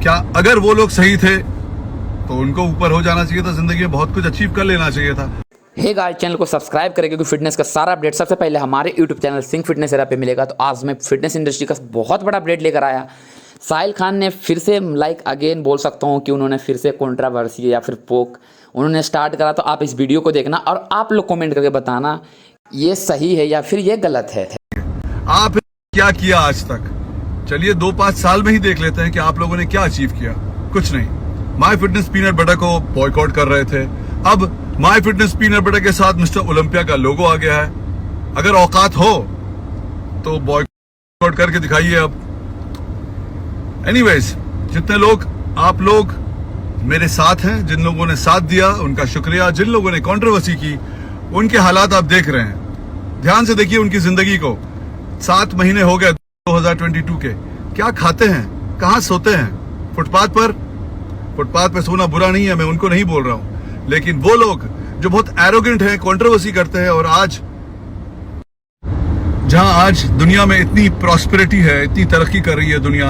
क्या अगर वो लोग सही थे तो उनको ऊपर हो जाना चाहिए था, जिंदगी में बहुत कुछ अचीव कर लेना चाहिए था। हे गाइस, चैनल को सब्सक्राइब करें क्योंकि फिटनेस का सारा अपडेट सबसे पहले हमारे YouTube channel Singh fitness era पे मिलेगा। तो आज मैं फिटनेस इंडस्ट्री का बहुत बड़ा अपडेट लेकर आया। साहिल खान ने फिर से अगेन बोल सकता हूँ कि उन्होंने फिर से कंट्रोवर्सी या फिर पोक उन्होंने स्टार्ट करा। तो आप इस वीडियो को देखना और आप लोग कमेंट करके बताना ये सही है या फिर ये गलत है। आप क्या किया आज तक? चलिए 2-5 साल में ही देख लेते हैं कि आप लोगों ने क्या अचीव किया। कुछ नहीं। माय फिटनेस पीनट बटर को बॉयकॉट कर रहे थे, अब माय फिटनेस पीनट बटर के साथ मिस्टर ओलंपिया का लोगो आ गया है। अगर औकात हो तो बॉयकॉट करके दिखाइए। अब एनीवेज, जितने लोग आप लोग मेरे साथ हैं, जिन लोगों ने साथ दिया उनका शुक्रिया, जिन लोगों ने कंट्रोवर्सी की उनके हालात आप देख रहे हैं। ध्यान से देखिए उनकी जिंदगी को। 7 महीने हो गए 2022 के। क्या खाते हैं, कहां सोते हैं? फुटपाथ पर। फुटपाथ पे सोना बुरा नहीं है, मैं उनको नहीं बोल रहा हूं, लेकिन वो लोग जो बहुत एरोगेंट हैं, कंट्रोवर्सी करते हैं, और आज जहां आज दुनिया में इतनी प्रॉस्पेरिटी है, इतनी तरक्की कर रही है दुनिया,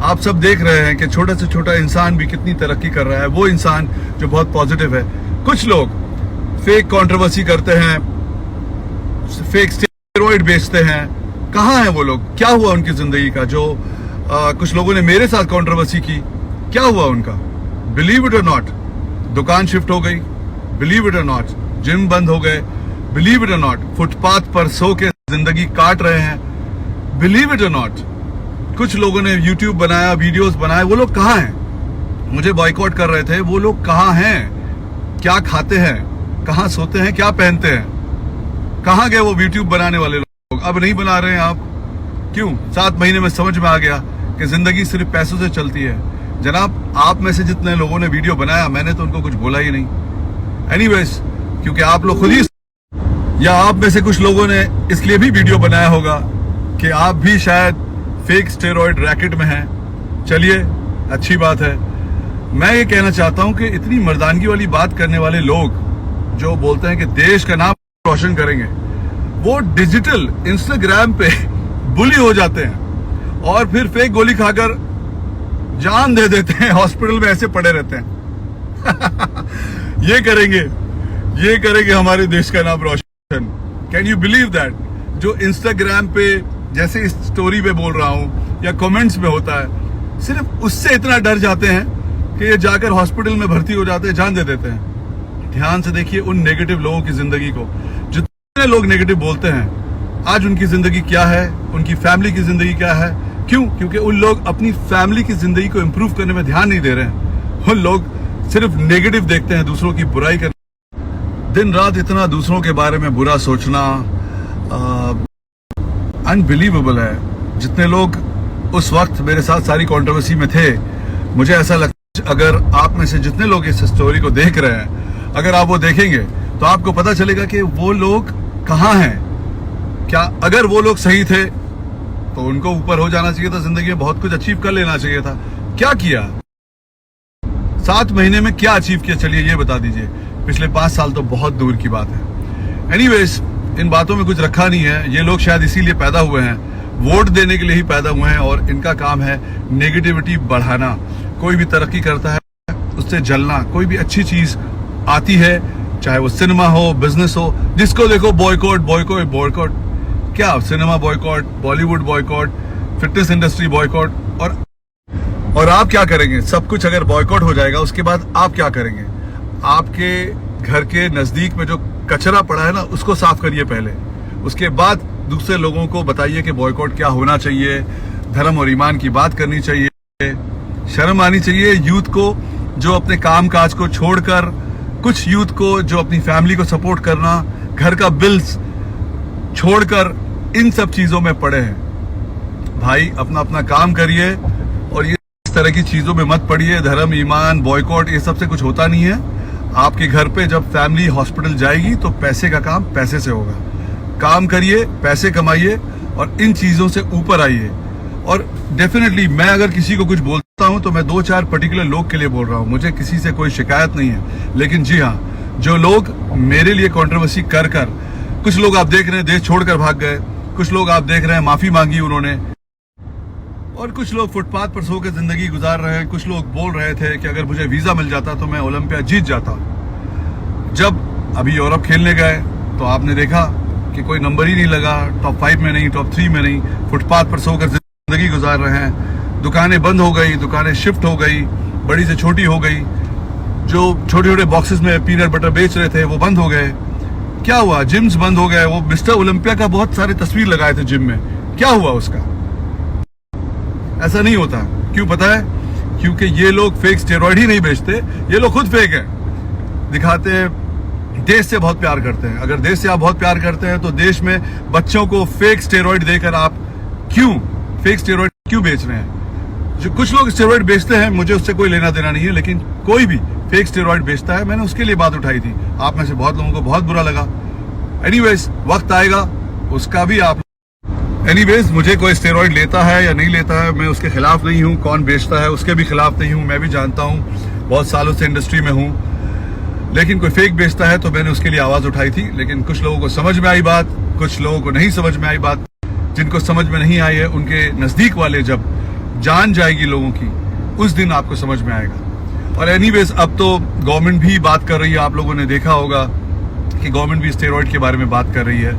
आप सब देख रहे हैं कि छोटा से छोटा इंसान भी कितनी तरक्की कर रहा है। वो इंसान जो बहुत पॉजिटिव है। कुछ लोग फेक कंट्रोवर्सी करते हैं, फेक स्टेरॉइड बेचते हैं। कहां हैं वो लोग? क्या हुआ उनकी जिंदगी का? जो कुछ लोगों ने मेरे साथ कंट्रोवर्सी की, क्या हुआ उनका? बिलीव इट और नॉट, दुकान शिफ्ट हो गई। बिलीव इट और नॉट, जिम बंद हो गए। बिलीव इट और नॉट, फुटपाथ पर सो के जिंदगी काट रहे हैं। बिलीव इट और नॉट, कुछ लोगों ने यूट्यूब बनाया, वीडियोस बनाए। वो लोग कहाँ हैं? मुझे बॉयकॉट कर रहे थे, वो लोग कहाँ हैं? क्या खाते हैं, कहाँ सोते हैं, क्या पहनते हैं? कहाँ गए वो यूट्यूब बनाने वाले लोग? अब नहीं बना रहे हैं आप। क्यों? 7 महीने में समझ में आ गया कि जिंदगी सिर्फ पैसों से चलती है। जनाब, आप में से जितने लोगों ने वीडियो बनाया, मैंने तो उनको कुछ बोला ही नहीं। एनीवेज, क्योंकि आप लोग खुद ही, या आप में से कुछ लोगों ने इसलिए भी वीडियो बनाया होगा कि आप भी शायद फेक स्टेरॉइड रैकेट में हैं। चलिए, अच्छी बात है। मैं ये कहना चाहता हूं कि इतनी मर्दानगी वाली बात करने वाले लोग जो बोलते हैं कि देश का नाम रोशन करेंगे, वो डिजिटल इंस्टाग्राम पे बुली हो जाते हैं और फिर फेक गोली खाकर जान दे देते हैं, हॉस्पिटल में ऐसे पड़े रहते हैं। ये करेंगे हमारे देश का नाम रोशन। Can you believe that? जो इंस्टाग्राम पे जैसे इस स्टोरी पे बोल रहा हूं या कमेंट्स में होता है, सिर्फ उससे इतना डर जाते हैं कि ये जाकर हॉस्पिटल में भर्ती हो जाते हैं, जान दे देते हैं। ध्यान से देखिए उन नेगेटिव लोगों की जिंदगी को। जितने लोग नेगेटिव बोलते हैं, आज उनकी जिंदगी क्या है, उनकी फैमिली की जिंदगी क्या है? क्यों? क्योंकि उन लोग अपनी फैमिली की जिंदगी को इंप्रूव करने में ध्यान नहीं दे रहे हैं। उन लोग सिर्फ नेगेटिव देखते हैं, दूसरों की बुराई करते। दिन रात इतना दूसरों के बारे में बुरा सोचना अनबिलीवेबल है। जितने लोग उस वक्त मेरे साथ सारी कंट्रोवर्सी में थे, मुझे ऐसा लगता है अगर आप में से जितने लोग इस स्टोरी को देख रहे हैं, अगर आप वो देखेंगे तो आपको पता चलेगा कि वो लोग कहाँ हैं। क्या अगर वो लोग सही थे तो उनको ऊपर हो जाना चाहिए था, जिंदगी में बहुत कुछ अचीव कर लेना चाहिए था। क्या किया? 7 महीने में क्या अचीव किया? चलिए ये बता दीजिए। पिछले 5 साल तो बहुत दूर की बात है। एनीवेज, इन बातों में कुछ रखा नहीं है। ये लोग शायद इसीलिए पैदा हुए हैं, वोट देने के लिए ही पैदा हुए हैं, और इनका काम है नेगेटिविटी बढ़ाना। कोई भी तरक्की करता है उससे जलना। कोई भी अच्छी चीज आती है, चाहे वो सिनेमा हो, बिजनेस हो, जिसको देखो बॉयकॉट बॉयकॉट बॉयकॉट। क्या cinema boycott, Bollywood boycott, fitness industry boycott. और आप क्या करेंगे? सब कुछ अगर बॉयकॉट हो जाएगा, उसके बाद आप क्या करेंगे? आपके घर के नजदीक में जो कचरा पड़ा है ना, उसको साफ करिए पहले। उसके बाद दूसरे लोगों को बताइए कि बॉयकॉट क्या होना चाहिए। धर्म और ईमान की बात करनी चाहिए। शर्म आनी चाहिए यूथ को, जो अपने काम काज को छोड़कर, कुछ यूथ को जो अपनी फैमिली को सपोर्ट करना, घर का बिल्स छोड़कर इन सब चीजों में पड़े हैं। भाई, अपना अपना काम करिए और ये इस तरह की चीजों में मत पड़िए। धर्म, ईमान, बॉयकॉट, ये सब से कुछ होता नहीं है। आपके घर पे जब फैमिली हॉस्पिटल जाएगी तो पैसे का काम पैसे से होगा। काम करिए, पैसे कमाइए और इन चीजों से ऊपर आइए। और डेफिनेटली मैं अगर किसी को कुछ बोलता हूं तो मैं 2-4 पर्टिकुलर लोग के लिए बोल रहा हूं। मुझे किसी से कोई शिकायत नहीं है। लेकिन जी हाँ, जो लोग मेरे लिए कंट्रोवर्सी कर कुछ लोग आप देख रहे हैं देश छोड़कर भाग गए, कुछ लोग आप देख रहे हैं माफी मांगी उन्होंने। और कुछ लोग फुटपाथ पर सो के जिंदगी गुजार रहे हैं। कुछ लोग बोल रहे थे कि अगर मुझे वीजा मिल जाता तो मैं ओलंपिया जीत जाता। जब अभी यूरोप खेलने गए तो आपने देखा कि कोई नंबर ही नहीं लगा, टॉप 5 में नहीं, टॉप 3 में नहीं, फुटपाथ पर सोकर जिंदगी गुजार रहे हैं। दुकानें बंद हो गई, दुकानें शिफ्ट हो गई, बड़ी से छोटी हो गई। जो छोटे छोटे बॉक्सेस में पीनट बटर बेच रहे थे वो बंद हो गए। क्या हुआ? जिम्स बंद हो गए। वो मिस्टर ओलंपिया का बहुत सारे तस्वीर लगाए थे जिम में, क्या हुआ उसका? ऐसा नहीं होता। क्यों पता है? क्योंकि ये लोग फेक स्टेरॉइड ही नहीं बेचते, ये लोग खुद फेक है। दिखाते हैं देश से बहुत प्यार करते हैं। अगर देश से आप बहुत प्यार करते हैं तो देश में बच्चों को फेक स्टेरॉइड देकर आप क्यों फेक स्टेरॉइड क्यों बेच रहे हैं? जो कुछ लोग स्टेरॉइड बेचते हैं, मुझे उससे कोई लेना देना नहीं है, लेकिन कोई भी फेक स्टेरॉइड बेचता है, मैंने उसके लिए बात उठाई थी। आप में से बहुत लोगों को बहुत बुरा लगा। एनीवेज, वक्त आएगा उसका भी आप। एनीवेज, मुझे कोई स्टेरॉइड लेता है या नहीं लेता है, मैं उसके खिलाफ नहीं हूँ। कौन बेचता है उसके भी खिलाफ नहीं हूँ। मैं भी जानता हूँ, बहुत सालों से इंडस्ट्री में हूँ। लेकिन कोई फेक बेचता है तो मैंने उसके लिए आवाज उठाई थी। लेकिन कुछ लोगों को समझ में आई बात, कुछ लोगों को नहीं समझ में आई बात। जिनको समझ में नहीं आई है, उनके नजदीक वाले जब जान जाएगी लोगों की, उस दिन आपको समझ में आएगा। और एनीवेज, अब तो गवर्नमेंट भी बात कर रही है। आप लोगों ने देखा होगा कि गवर्नमेंट भी स्टेरॉइड के बारे में बात कर रही है,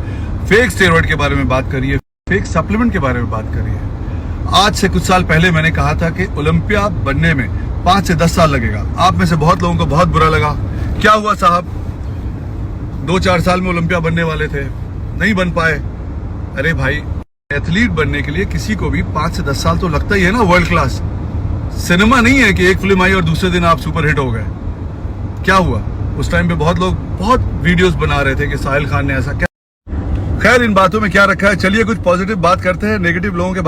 फेक स्टेरॉइड के बारे में बात कर रही है, फेक सप्लीमेंट के बारे में बात कर रही है। आज से कुछ साल पहले मैंने कहा था कि ओलंपिया बनने में 5 से 10 साल लगेगा। आप में से बहुत लोगों को बहुत बुरा लगा। क्या हुआ साहब? 2-4 साल में ओलंपिया बनने वाले थे, नहीं बन पाए। अरे भाई, एथलीट बनने के लिए किसी को भी 5 से 10 साल तो लगता ही है ना। वर्ल्ड क्लास सिनेमा नहीं है कि एक फिल्म आई और दूसरे दिन आप सुपरहिट हो गए। क्या हुआ? उस टाइम पे बहुत लोग बहुत वीडियोस बना रहे थे कि साहिल खान ने ऐसा क्या। खैर, इन बातों में क्या रखा है। चलिए कुछ पॉजिटिव बात करते हैं, नेगेटिव लोगों के